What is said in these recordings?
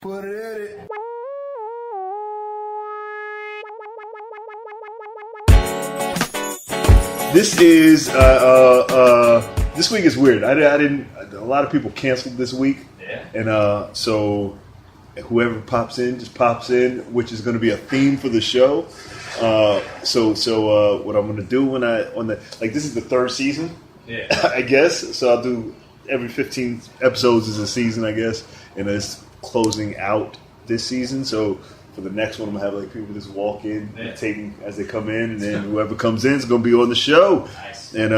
Put it in it. This is this week is weird. I didn't. A lot of people canceled this week, and so whoever pops in just pops in, which is going to be a theme for the show. So what I'm going to do when this is the third season, I guess. So I'll do every 15 episodes is a season, I guess, and it's closing out this season. So for the next one, I'm gonna have like people just walk in, taking as they come in, and then whoever comes in is gonna be on the show. Nice. And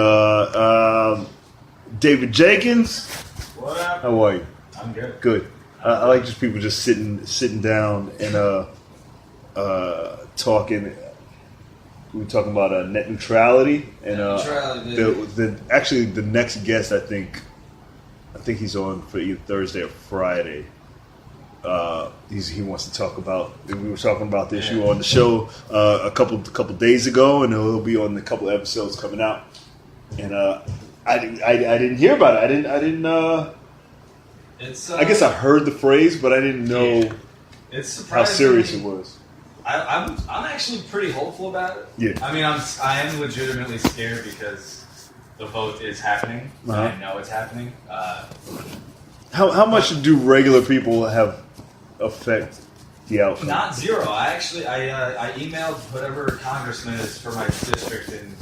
David Jenkins, what up? how are you? I'm good. Good. I like just people just sitting down and talking. We were talking about net neutrality and the next guest I think he's on for either Thursday or Friday. He wants to talk about. We were talking about the issue on the show a couple days ago, and he'll be on a couple episodes coming out. And I didn't hear about it. I didn't. I guess I heard the phrase, but I didn't know how serious it was. I'm actually pretty hopeful about it. Yeah. I mean, I am legitimately scared because the vote is happening. Uh-huh. I know it's happening. How much do regular people have affect the outcome? Not zero. I emailed whatever congressman is for my district in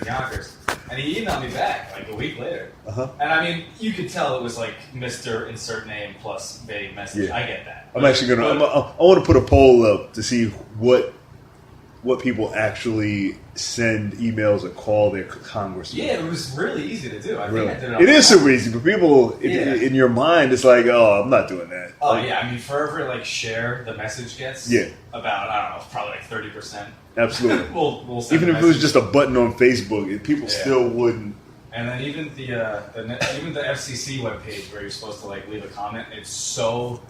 Yonkers, and he emailed me back like a week later. Uh-huh. And I mean, you could tell it was like Mr. Insert Name plus vague message. Yeah. I get that. I'm actually gonna. I want to put a poll up to see what people actually send emails or call their congressman. Yeah, it was really easy to do. I Really, think I did it. it is super easy, but people in your mind, it's like, oh, I'm not doing that. Oh like, yeah, I mean, for every share the message gets, about I don't know, probably like 30%. Absolutely. we'll send even if it was just a button on Facebook, people still wouldn't. And then even even the FCC webpage where you're supposed to leave a comment, it's so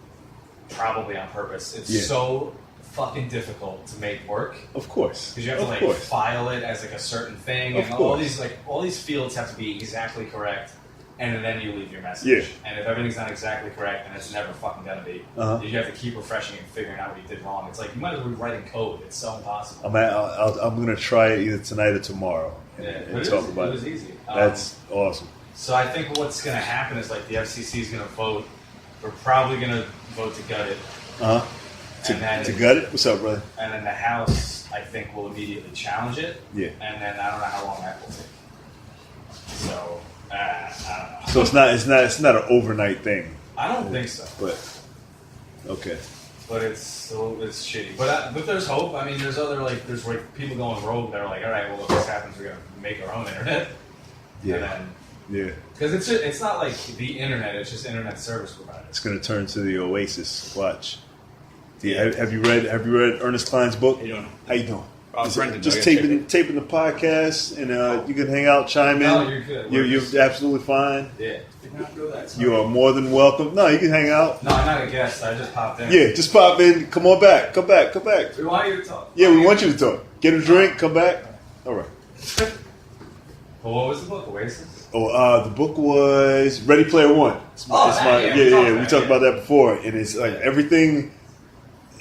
probably on purpose. It's so fucking difficult to make work. Of course, because you have to file it as a certain thing, and all these fields have to be exactly correct, and then you leave your message. Yeah. And if everything's not exactly correct, then it's never fucking gonna be. You have to keep refreshing and figuring out what you did wrong. It's like you might as well be writing code. It's so impossible. I'm gonna try it either tonight or tomorrow and talk about it. It was easy. That's awesome. So I think what's gonna happen is the FCC is gonna vote. We're probably gonna vote to gut it. To gut it? What's up, brother? And then the House, I think, will immediately challenge it. Yeah. And then I don't know how long that will take. So I don't know. So it's not an overnight thing. I don't think so. But okay. But it's shitty. But there's hope. I mean, there's people going rogue that are like, all right, well, if this happens, we're gonna make our own internet. Yeah. Because it's not like the internet; it's just internet service provider. It's gonna turn to the Oasis. Watch. Yeah. Have you read Ernest Cline's book? How you doing? How you doing? Brendan, just taping the podcast, and you can hang out, chime in. No, you're good. You're absolutely fine. Yeah. You are more than welcome. No, you can hang out. No, I'm not a guest. I just popped in. Yeah, just pop in. Come on back. Come back. We want you to talk. Yeah, we want you to talk. Get a drink. Come back. All right. Well, what was the book? Oasis? Oh, the book was Ready Player One. We talked about that before, and it's like everything.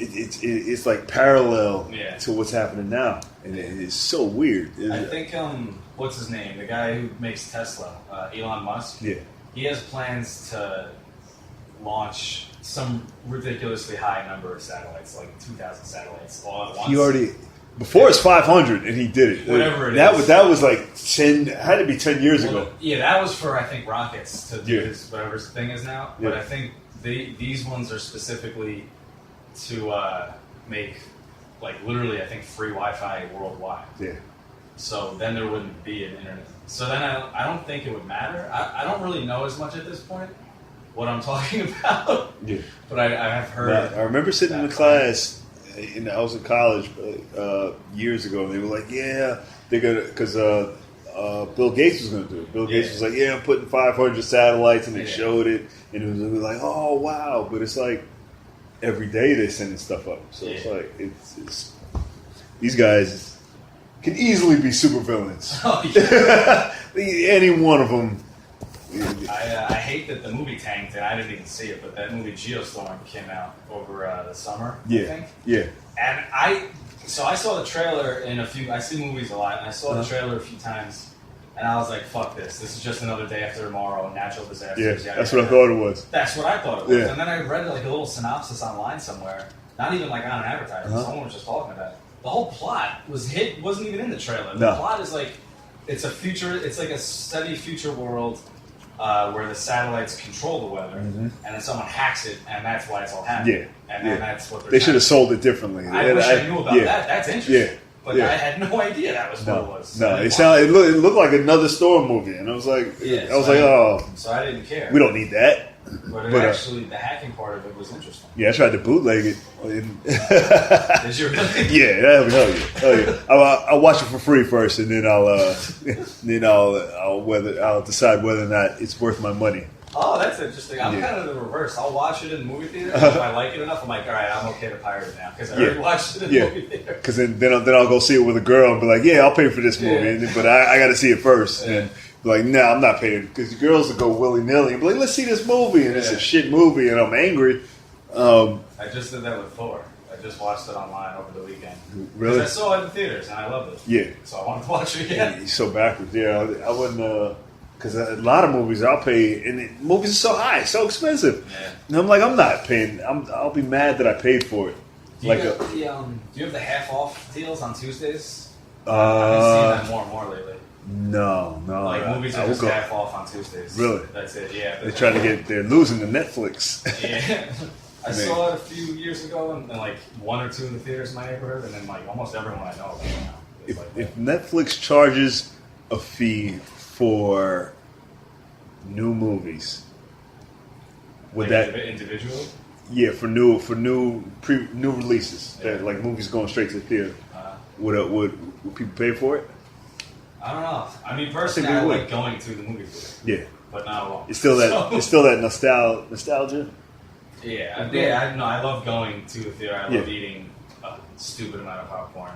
It's like parallel to what's happening now, and it's so weird. I think what's his name? The guy who makes Tesla, Elon Musk. Yeah, he has plans to launch some ridiculously high number of satellites, like 2,000 satellites all at once. He already before it's 500, and he did it. Whatever that was like 10. Had to be 10 years ago. Yeah, that was for I think rockets to do his whatever his thing is now. But I think these ones are specifically to make literally I think free Wi-Fi worldwide. Yeah. So then there wouldn't be an internet. So then I don't think it would matter. I don't really know as much at this point what I'm talking about. Yeah. But I have heard. I remember sitting in the class. I was in college years ago, and they were like, "Yeah, they're gonna," because Bill Gates was gonna do it. Bill Gates was like, "Yeah, I'm putting 500 satellites," and they showed it, and it was like, "Oh wow!" But it's like every day they're sending stuff up, so it's like it's these guys can easily be supervillains. Oh, yeah. Any one of them I hate that the movie tanked, and I didn't even see it, but that movie Geostorm came out over the summer, I think. Yeah. And I saw the trailer in I see movies a lot, and I saw the trailer a few times, and I was like, fuck this. This is just another day after tomorrow, natural disasters. Yeah, that's what I thought it was. That's what I thought it was. Yeah. And then I read like a little synopsis online somewhere, not even like on an advertisement, someone was just talking about it. The whole plot wasn't even in the trailer. The plot is like, it's like a steady future world where the satellites control the weather, and then someone hacks it, and that's why it's all happening. Yeah. And then that's what they should have sold it differently. I wish I knew about that. That's interesting. Yeah. But I had no idea that was what it was. No, it looked like another Storm movie, and I was like, oh. So I didn't care. We don't need that. But actually, the hacking part of it was interesting. Yeah, I tried to bootleg it. Did you really? Yeah, hell yeah. I'll watch it for free first, and then I'll decide whether or not it's worth my money. Oh, that's interesting. I'm kind of the reverse. I'll watch it in the movie theater. If I like it enough, I'm like, all right, I'm okay to pirate it now because I already watched it in the movie theater. Because then I'll go see it with a girl and be like, yeah, I'll pay for this movie, but I got to see it first. Yeah. And be like, no, I'm not paying, because girls will go willy nilly and be like, let's see this movie, and it's a shit movie, and I'm angry. I just did that with Thor. I just watched it online over the weekend. Really? Because I saw it in theaters and I loved it. Yeah. So I wanted to watch it again. Yeah, he's so backwards. Yeah, I wouldn't. Because a lot of movies I'll pay, and movies are so high, so expensive. Yeah. And I'm like, I'm not paying. I'll be mad that I paid for it. Do you have the half off deals on Tuesdays? I've been seeing that more and more lately. No. Like movies are just half off on Tuesdays. Really? That's it. Yeah. They're losing to Netflix. Yeah. I saw it a few years ago, and like one or two in the theaters in my neighborhood, and then like almost everyone I know. If Netflix charges a fee for new movies, would like that individually? Yeah, for new releases, that like movies going straight to the theater. Would people pay for it? I don't know. I mean, personally, I like going to the movie theater. Yeah, but not alone. It's still that nostalgia. Yeah, I love going to the theater. I love eating a stupid amount of popcorn.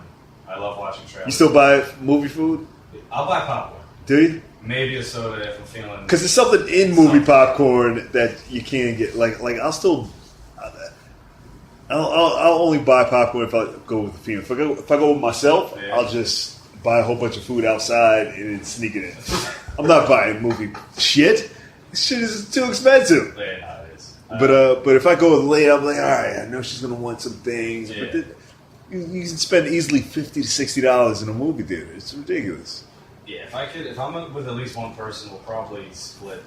I love watching trailers. You still buy movie food? I'll buy popcorn. Do you? Maybe a soda if I'm feeling. Because there's something in movie popcorn that you can't get. Like I'll only buy popcorn if I go with the female. If I go with myself, I'll just buy a whole bunch of food outside and then sneak it in. I'm not buying movie shit. This shit is too expensive. Yeah, no, it is. But if I go late, I'm like, all right, I know she's gonna want some things. Yeah. But you can spend easily $50 to $60 in a movie theater. It's ridiculous. Yeah, if I'm with at least one person, we'll probably split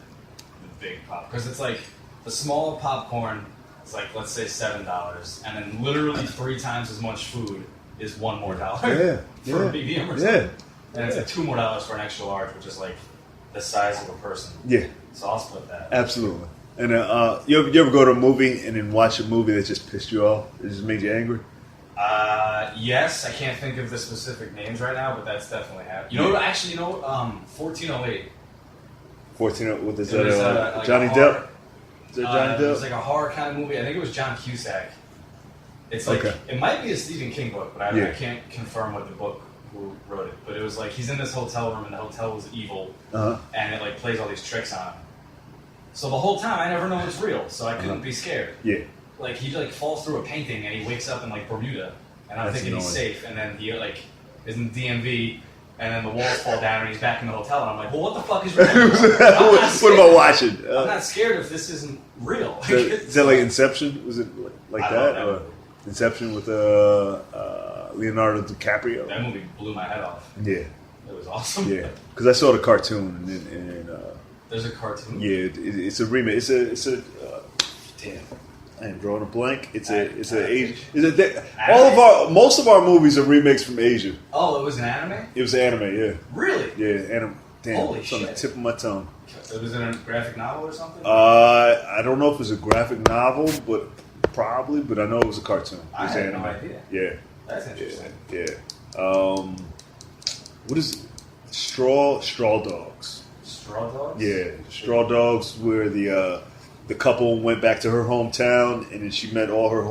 the big pop, because it's like the small popcorn. It's like, let's say $7, and then literally 3 times as much food is $1 more for a medium or something. And it's like $2 more for an extra large, which is like the size of a person. Yeah. So I'll split that. Absolutely. And you ever go to a movie and then watch a movie that just pissed you off? It just made you angry? Yes. I can't think of the specific names right now, but that's definitely happened. 1408. 1408, what is that? Johnny Depp? It was like a horror kind of movie. I think it was John Cusack. It's like it might be a Stephen King book, but I can't confirm what the book who wrote it. But it was like he's in this hotel room and the hotel was evil, and it like plays all these tricks on him. So the whole time I never know it's real, so I couldn't be scared. Yeah. Like he like falls through a painting and he wakes up in like Bermuda, and I'm thinking he's safe, and then he like is in DMV. And then the walls fall down, and he's back in the hotel. And I'm like, well, what the fuck is real? What am I watching? I'm not scared if this isn't real. Is that like Inception? Was it like that? Or Inception with Leonardo DiCaprio? That movie blew my head off. Yeah. It was awesome. Yeah. Because I saw the cartoon. And there's a cartoon? Yeah, it's a remake. It's a damn. I am drawing a blank. Most of our movies are remakes from Asia. Oh, it was an anime? It was anime, yeah. Really? Yeah, anime. Damn, holy it's on the tip of my tongue. So was it a graphic novel or something? I don't know if it was a graphic novel, but I know it was a cartoon. I had no idea. Yeah. That's interesting. Yeah. What is it? Straw Dogs. Straw Dogs? Yeah. Straw Dogs, where the couple went back to her hometown, and then she met all her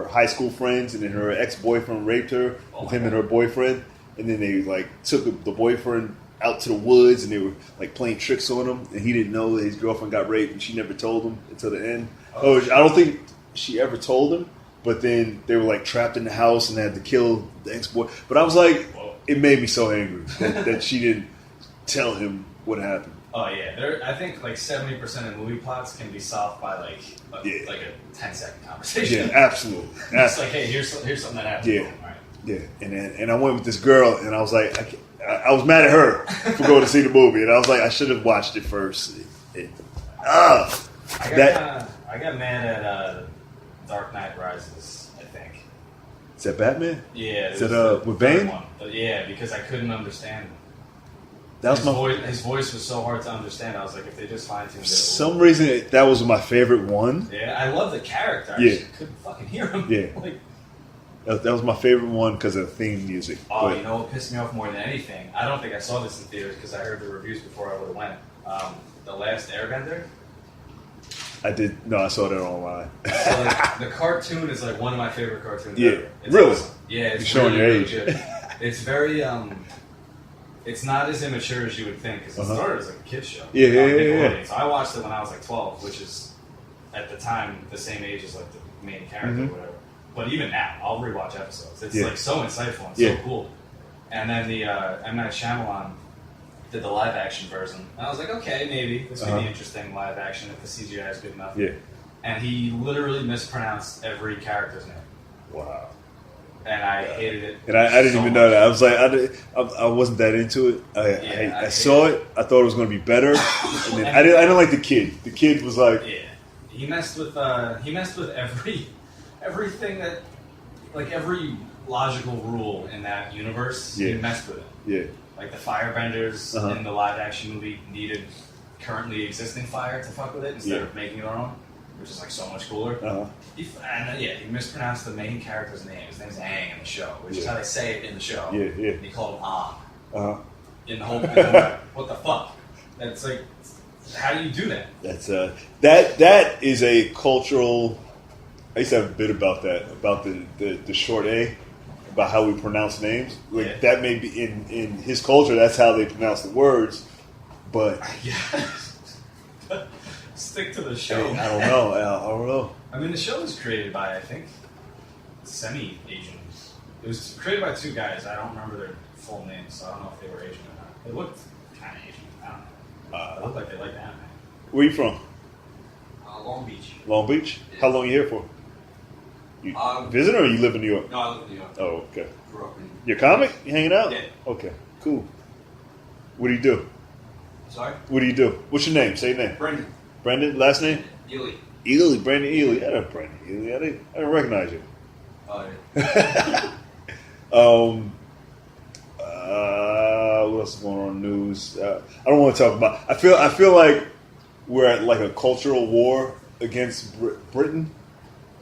high school friends, and then her ex-boyfriend raped her with him and her boyfriend, and then they like took the boyfriend out to the woods and they were like playing tricks on him, and he didn't know that his girlfriend got raped, and she never told him until the end. I don't think she ever told him, but then they were like trapped in the house and they had to kill the ex-boy. But I was like, it made me so angry that she didn't tell him what happened. Oh yeah, I think like 70% of movie plots can be solved by like a 10-second conversation. Yeah, absolutely. It's like, hey, here's something that happened. Yeah, right. Yeah. And I went with this girl, and I was like, I was mad at her for going to see the movie, and I was like, I should have watched it first. I got mad at Dark Knight Rises, I think. Is that Batman? Yeah. Is that with Bane? Yeah, because I couldn't understand him. His voice was so hard to understand. I was like, if they just fine-tuned it. For some reason, that was my favorite one. Yeah, I love the character. I just couldn't fucking hear him. Yeah. That was my favorite one because of the theme music. Oh, you know what pissed me off more than anything? I don't think I saw this in theaters because I heard the reviews before I would have went. The Last Airbender. I saw that online. So the cartoon is like one of my favorite cartoons ever. It's really? Awesome. Yeah, it's showing your age. Good. It's very it's not as immature as you would think because it started as like a kid's show. Yeah. So I watched it when I was like 12, which is at the time the same age as like the main character or whatever. But even now, I'll rewatch episodes. It's like so insightful and so cool. And then the M. Night Shyamalan did the live action version. And I was like, okay, maybe this could be interesting live action if the CGI is good enough. Yeah. And he literally mispronounced every character's name. Wow. And I hated it. And I didn't even know that. I was like, I wasn't that into it. I saw it. I thought it was going to be better. And then I didn't like the kid. The kid was like, he messed with everything that, like every logical rule in that universe. He messed with it. Yeah. Like the firebenders in the live action movie needed currently existing fire to fuck with it instead of making their own, which is like so much cooler. He mispronounced the main character's name. His name's Aang in the show, which is how they say it in the show. And he called him An. In the whole what the fuck? That's like, how do you do that? That's that is a cultural. I used to have a bit about that, about the short A, about how we pronounce names. Like that may be in his culture, that's how they pronounce the words. But stick to the show. I don't know. I mean, the show was created by, I think, semi-Asians. It was created by two guys. I don't remember their full names, so I don't know if they were Asian or not. They looked kind of Asian. I don't know. They looked like they liked anime. Where are you from? Long Beach. Long Beach? Yeah. How long are you here for? You visiting or you live in New York? No, I live in New York. Oh, okay. Grew up in... You're a comic? You hanging out? Yeah. Okay, cool. What do you do? Sorry? What do you do? What's your name? Say your name. Brendan. Brendan? Last name? Ely. Ely. Brandon Ely. I know Brandon Ely. I didn't recognize you. Oh, yeah. What else is going on in the news? I don't want to talk about... I feel like we're at like a cultural war against Britain.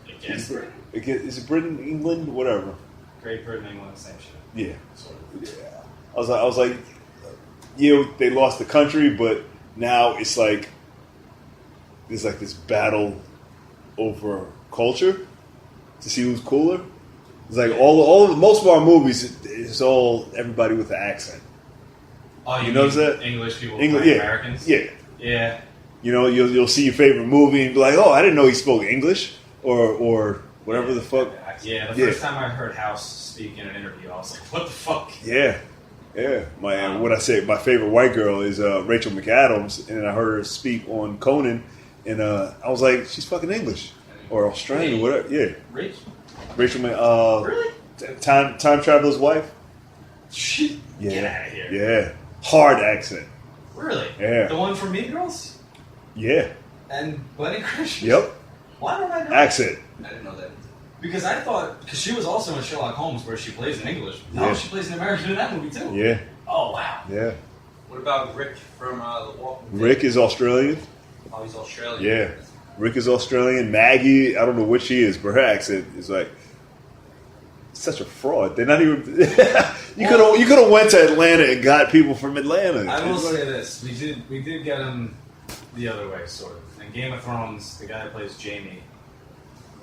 Against Britain? Is it Britain, England, whatever? Great Britain, England, same shit. Yeah. Sort of. Yeah. I was like, they lost the country, but now it's like there's like this battle over culture to see who's cooler. It's like most of our movies, it's all everybody with an accent. Oh, you notice that? English people, Americans? Yeah. Yeah. You know, you'll see your favorite movie and be like, oh, I didn't know he spoke English or whatever the fuck. Yeah, the first time I heard House speak in an interview, I was like, what the fuck? Yeah. What I say, my favorite white girl is Rachel McAdams, and I heard her speak on Conan, and I was like, she's fucking English or Australian or whatever. Yeah. Rachel really? Time Traveler's Wife. Get out of here. Yeah. Hard accent. Really? Yeah. The one from Mean Girls? Yeah. And Lenny Christian? Yep. Why don't I know accent? I didn't know that. Because I thought, because she was also in Sherlock Holmes where she plays in English. No, she plays in American in that movie too. Yeah. Oh, wow. Yeah. What about Rick from The Walking Dead? Rick is Australian. Oh, he's Australian. Yeah. Rick is Australian. Maggie, I don't know what she is, but her accent is like such a fraud. They're not even. You could have went to Atlanta and got people from Atlanta. I will say this: we did get him the other way, sort of. In Game of Thrones, the guy that plays Jaime,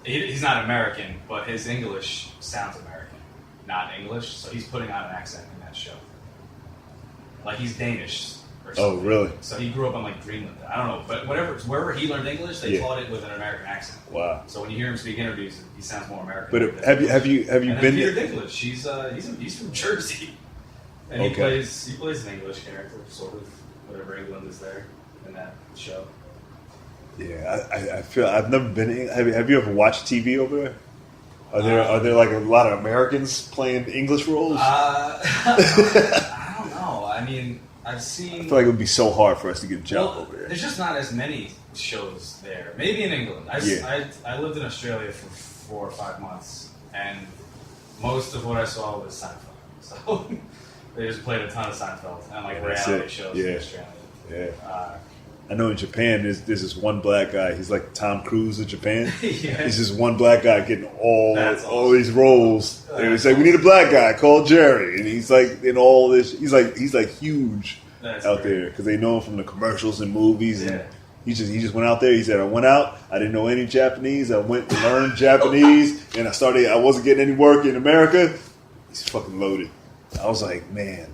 he's not American, but his English sounds American, not English. So he's putting on an accent in that show. Like he's Danish. Or Oh, really? So he grew up on like Greenland. I don't know, but wherever he learned English, they taught it with an American accent. Wow. So when you hear him speak interviews, he sounds more American. But have you and been? Peter Dinklage, he's from Jersey, and he plays an English character, sort of whatever England is there in that show. Yeah, I feel I've never been. Have you ever watched TV over there? Are there like a lot of Americans playing English roles? I don't know. I mean, I've seen. I feel like it would be so hard for us to get a job over there. There's just not as many shows there. Maybe in England. I lived in Australia for 4 or 5 months, and most of what I saw was Seinfeld. So they just played a ton of Seinfeld and like reality shows in Australia. Yeah. I know in Japan there's this one black guy. He's like Tom Cruise of Japan. He's just one black guy getting all these roles. And it's like we need a black guy called Jerry, and he's like in all this. He's like huge out there because they know him from the commercials and movies. And he just went out there. He said, I went out. I didn't know any Japanese. I went and learned Japanese, and I wasn't getting any work in America. He's fucking loaded. I was like, man,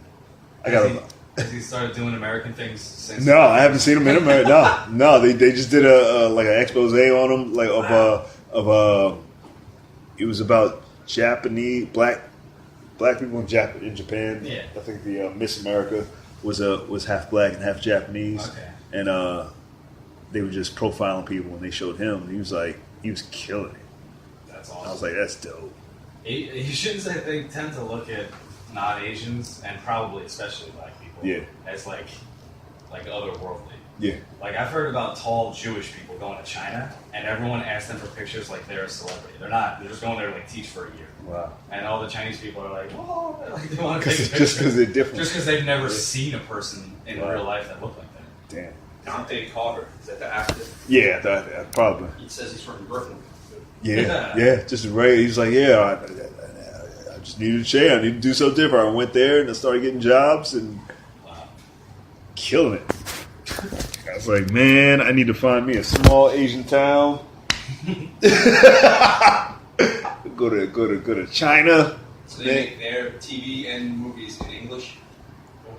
I gotta. Has he started doing American things since? No, I haven't seen him in America. No, they just did like an expose on him, like it was about Japanese black people in Japan. Yeah, I think the Miss America was half black and half Japanese. Okay, and they were just profiling people, and they showed him. And he was killing it. That's awesome. I was like, that's dope. Asians, I think, tend to look at non-Asians and probably especially black people. As like otherworldly. Yeah. Like I've heard about tall Jewish people going to China, and everyone asks them for pictures like they're a celebrity. They're not. They're just going there to like teach for a year. Wow. And all the Chinese people are like, oh, like they want to take pictures. Just because they're different. Just because they've never seen a person in real life that looked like that. Damn. Dante Carver, is that the actor? Yeah, that probably. He says he's from Brooklyn. Yeah. Just right. He's like, I just needed a chair. I need to do something different. I went there and I started getting jobs and killing it. I was like, man, I need to find me a small Asian town. go to China. So they make their TV and movies in English?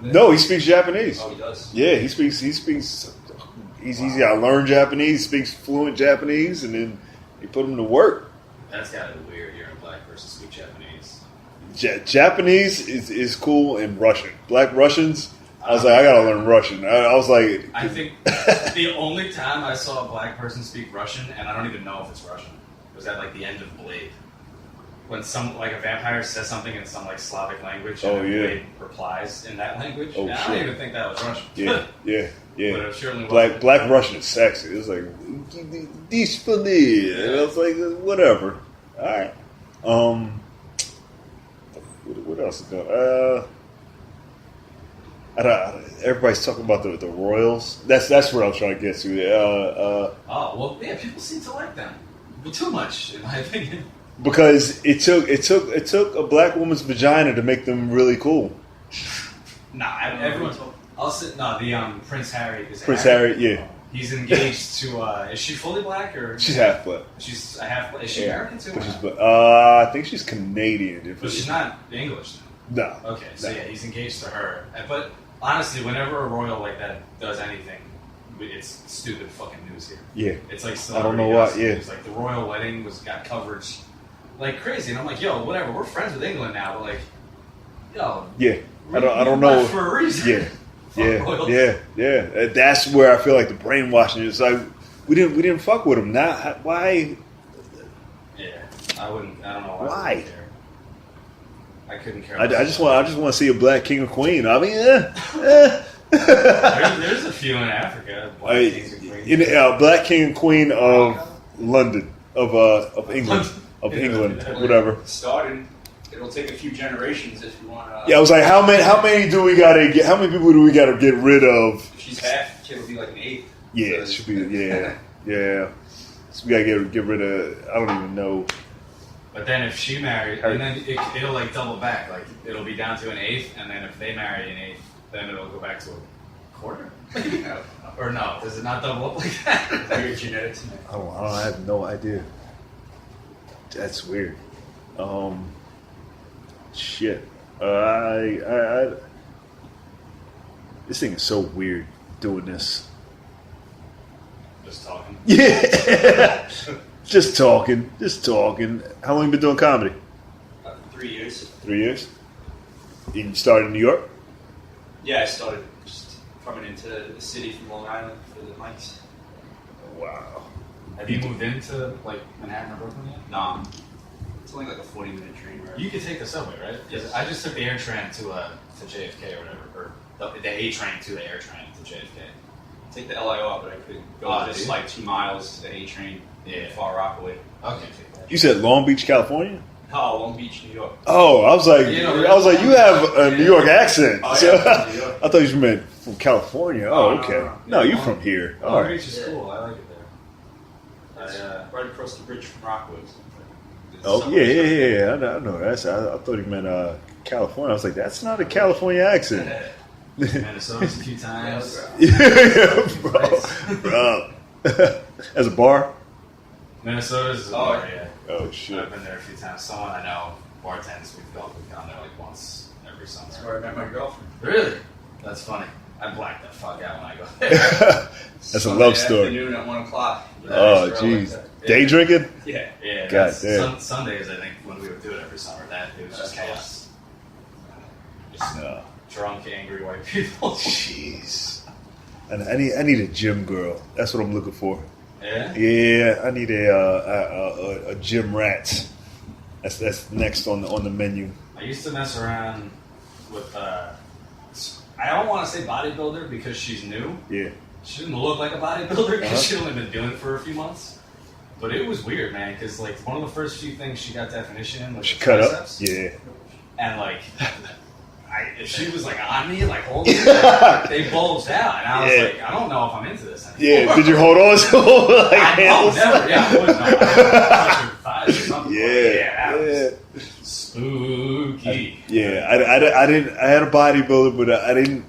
No, he speaks Japanese. Oh, he does? Yeah, he speaks. He's easy. I learned Japanese. He speaks fluent Japanese, and then you put him to work. That's gotta be weird. You're a black person speak Japanese. Japanese is cool, and Russian. Black Russians. I was like, I gotta learn Russian. I was like, I think the only time I saw a black person speak Russian, and I don't even know if it's Russian, was at like the end of Blade. When some like a vampire says something in some like Slavic language, and Blade replies in that language. Oh, I don't even think that was Russian. Yeah. But it surely Black Russian is sexy. It was like this for me, and I was like, whatever. All right. What else is going? Everybody's talking about the Royals. That's what I was trying to get to. People seem to like them, but too much, in my opinion. Because it took a black woman's vagina to make them really cool. Nah, everyone's. The Prince Harry. Prince Harry, yeah. He's engaged to. Is she fully black or? She's half black. She's a half black. Is she American too? I think she's Canadian. But she's not English. No. Okay, so he's engaged to her. But honestly, whenever a royal like that does anything, it's stupid fucking news here. Yeah. It's like I don't know what. Yeah. It's like the royal wedding got coverage like crazy, and I'm like, yo, whatever. We're friends with England now, but like, yo. Yeah. I don't know. For a reason. Yeah. That's where I feel like the brainwashing is. Like we didn't fuck with them. Now why? Yeah, I wouldn't. I don't know why. I couldn't care. I just want to see a black king or queen. I mean, there's a few in Africa. Black king and queen of London, of England, whatever. Starting. It'll take a few generations if you want to. Yeah, I was like, how many do we gotta get? How many people do we gotta get rid of? If she's half, it'll be like an eighth. Yeah, it should be. Yeah. So we gotta get rid of. I don't even know. But then if she married, and then it'll like double back. Like it'll be down to an eighth, and then if they marry an eighth, then it'll go back to a quarter. Or no? Does it not double up like that? Weird genetics. I have no idea. That's weird. Shit. This thing is so weird doing this. Just talking. Yeah. Just talking. How long you been doing comedy? 3 years. 3 years? You started in New York? Yeah, I started just coming into the city from Long Island for the mics. Wow. Have you moved into like Manhattan or Brooklyn yet? Nah, it's only like a 40-minute train ride. You could take the subway, right? Yes. I just took the air train to JFK or whatever, or the A train to the air train to JFK. Take the LIO out, but I could go just like 2 miles to the A train, Far Rockaway. Okay, take that. You said Long Beach, California? Oh, Long Beach, New York. Oh, I was like, you have a New York accent. Oh, So, yeah, New York. I thought you meant from California. Oh, No, okay. no. No, you're from here. All Long right. Beach is cool. I like it there. It's right across the bridge from Rockaway. Oh, yeah. I know that. I thought you meant California. I was like, that's not a California accent. Minnesota's a few times. Yeah, bro. As a bar? Minnesota's a bar, yeah. Oh, shit. I've been there a few times. Someone I know, bartends, we've gone there like once every summer. That's where I met my girlfriend. Really? That's funny. I black the fuck out when I go there. That's a love story. Afternoon at 1 o'clock. Oh, jeez. Day drinking? Yeah. Yeah, God that's damn. Sundays, I think, when we would do it every summer, it was just chaos. Just No. drunk, angry white people. Jeez. And I need a gym girl. That's what I'm looking for. Yeah? Yeah, I need a gym rat. That's next on the menu. I used to mess around with, I don't want to say bodybuilder because she's new. Yeah. She didn't look like a bodybuilder because she'd only been doing it for a few months. But it was weird, man, because like one of the first few things she got definition in was She the cut triceps. up. Yeah. And like, if she was like on me, like holding me, like, they bulged out, and I was like, I don't know if I'm into this anymore. Yeah. Did you hold on to them like handles? Never. Yeah, I wouldn't know. Touch her thighs or something. Yeah. That was spooky. I didn't. I had a bodybuilder, but I didn't.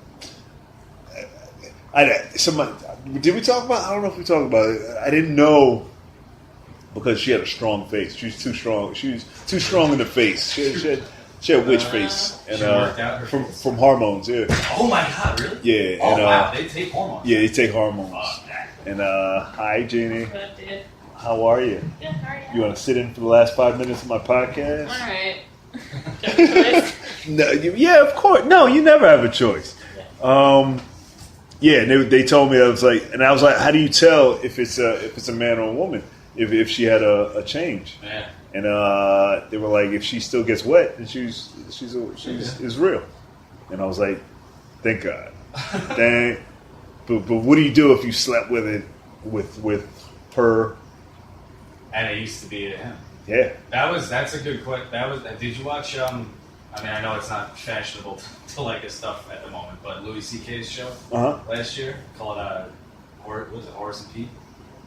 Somebody did we talk about? I don't know if we talked about it. I didn't know because she had a strong face. She was too strong. She was too strong in the face. She had witch face, and She worked out her face. from hormones. Yeah. Oh my god, really? Yeah. Oh and, wow, they take hormones. Yeah, they take hormones. Fuck that. And hi, Jeannie. Good, dude. How are you? Good, how are You want to sit in for the last 5 minutes of my podcast? All right. Do you have a choice? No, yeah, of course. No, you never have a choice. Yeah, and they told me, I was like, how do you tell if it's a man or a woman if she had a change? Yeah. And they were like, if she still gets wet, then she's is real. And I was like, thank God. Dang. But what do you do if you slept with it with her? And it used to be him. Yeah. That's a good question. Did you watch? I mean, I know it's not fashionable to like his stuff at the moment, but Louis C.K.'s show last year called what was it, Horace and Pete?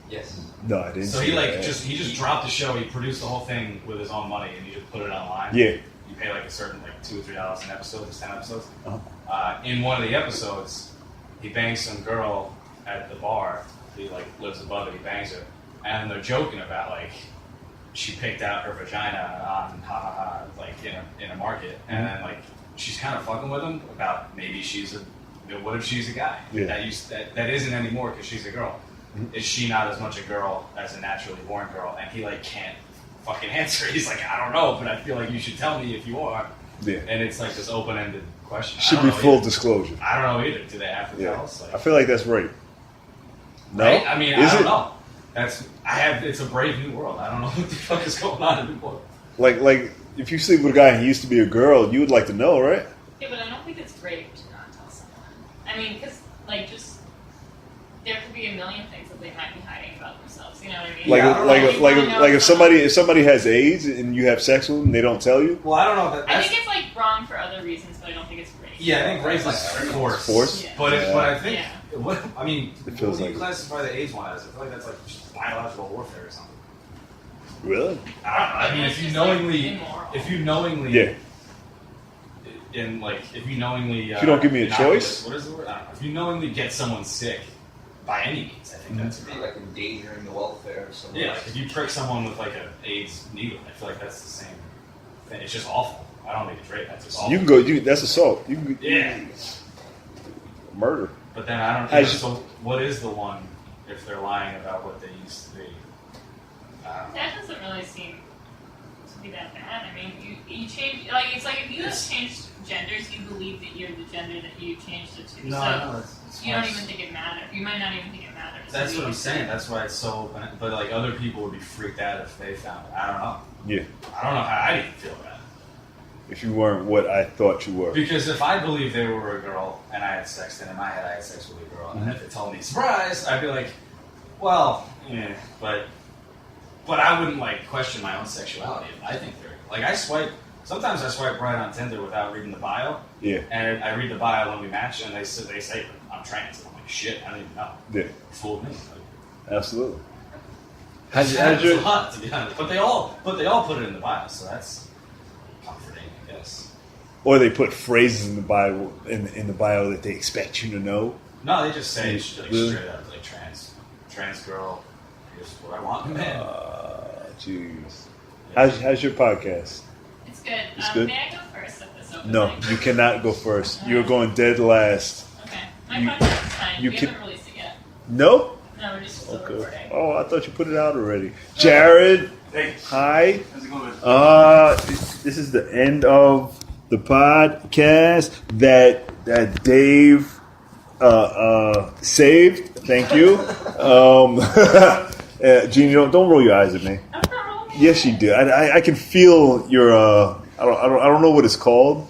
Yes. No, I didn't. So see he that. he just dropped the show. He produced the whole thing with his own money, and he just put it online. Yeah. You pay like a certain $2 or $3 an episode. It's 10 episodes. Uh-huh. In one of the episodes, he bangs some girl at the bar. He like lives above it. He bangs her, and they're joking about like she picked out her vagina on like in a market, and then like she's kind of fucking with him about maybe what if she's a guy? Yeah. That isn't anymore because she's a girl. Is she not as much a girl as a naturally born girl? And he like can't fucking answer. He's like, I don't know, but I feel like you should tell me if you are. Yeah. And it's like this open-ended question. Should be full disclosure. I don't know either. Do they have to tell us? Like, I feel like that's rape. No, right? I mean, is I don't it? know. It's a brave new world. I don't know what the fuck is going on anymore. Like if you sleep with a guy and he used to be a girl, you would like to know, right? Yeah, but I don't think it's rape to not tell someone. I mean, because, like, just, there could be a million things that they might be hiding about themselves, you know what I mean? Like if somebody has AIDS and you have sex with them, they don't tell you? Well, I don't know. I think it's, like, wrong for other reasons, but I don't think it's rape. Yeah, I think rape is force. Force? Yeah. But I think, Yeah. what do you like classify the AIDS one as? I feel like that's like just biological warfare or something. Really? I don't know. I mean, It's if you just, knowingly, like, immoral. if you knowingly If you don't give me a choice? What is the word? I don't know. If you knowingly get someone sick by any means, I think that's Be like endangering the welfare of someone. yeah. Like if you prick someone with like an AIDS needle, I feel like that's the same thing. It's just awful. I don't think it's rape. That's just awful. You can go. That's assault. You can. Yeah. murder. But then I don't. So what is the one if they're lying about what they used to be? That doesn't really seem to be that bad. I mean, you change, like, it's like if you have changed genders, you believe that you're the gender that you changed it to. No, so you don't even think it matters. You might not even think it matters. That's what I'm saying. That's why it's so. But like other people would be freaked out if they found it. I don't know. Yeah. I don't know how I'd even feel about it. If you weren't what I thought you were. Because if I believed they were a girl and I had sex, then in my head I had sex with a girl, and if they told me surprise, I'd be like, well, yeah, but I wouldn't like question my own sexuality. I think they're like sometimes I swipe right on Tinder without reading the bio. Yeah. And I read the bio when we match, and they say I'm trans. And I'm like, shit, I don't even know. Yeah. Fooled me. Absolutely. How's your a lot, to be honest. But they all put it in the bio, so that's comforting, I guess. Or they put phrases in the bio in the bio that they expect you to know. No, they just say like, really? straight up like trans girl. Here's what I want in a man. Jeez. How's your podcast? It's good. It's good? May I go first at this opening? No, you cannot go first. You're going dead last. Okay. My podcast is fine. We haven't released it yet. No? No, we're just still recording. Oh, I thought you put it out already. Jared, Hey. hi. How's it going? This is the end of the podcast that Dave saved. Thank you. Gene, don't roll your eyes at me. I'm not rolling. Yes, you do. I can feel your I don't know what it's called.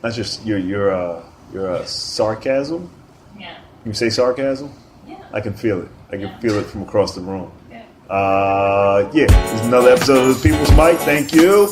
That's just your sarcasm. Yeah. You say sarcasm? Yeah. I can feel it. I can feel it from across the room. Yeah. Yeah. This is another episode of the People's Mic. Thank you.